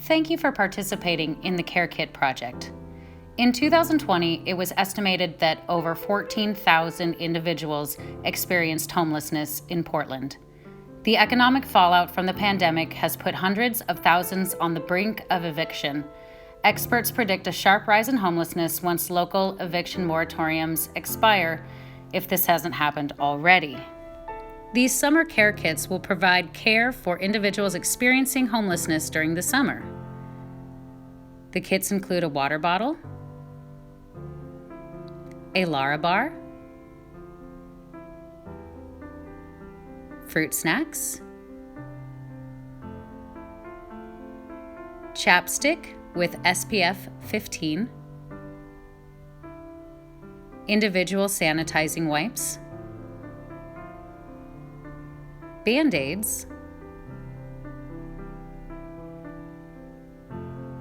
Thank you for participating in the Care Kit project. In 2020, it was estimated that over 14,000 individuals experienced homelessness in Portland. The economic fallout from the pandemic has put hundreds of thousands on the brink of eviction. Experts predict a sharp rise in homelessness once local eviction moratoriums expire, if this hasn't happened already. These summer care kits will provide care for individuals experiencing homelessness during the summer. The kits include a water bottle, a Larabar, fruit snacks, chapstick with SPF 15, individual sanitizing wipes, Band-Aids,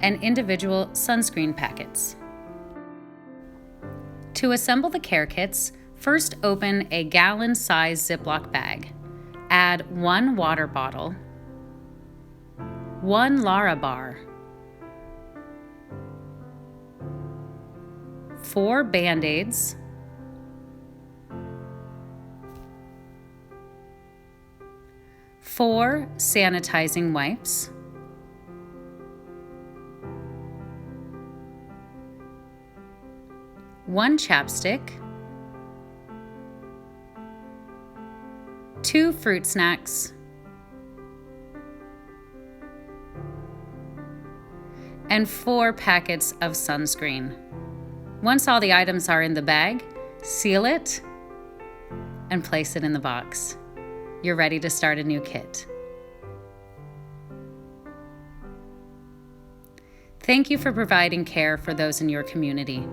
and individual sunscreen packets. To assemble the care kits, first open a gallon-size Ziploc bag. Add 1 water bottle, 1 Larabar, 4 Band-Aids, four sanitizing wipes, one chapstick, 2 fruit snacks, and 4 packets of sunscreen. Once all the items are in the bag, seal it and place it in the box. You're ready to start a new kit. Thank you for providing care for those in your community.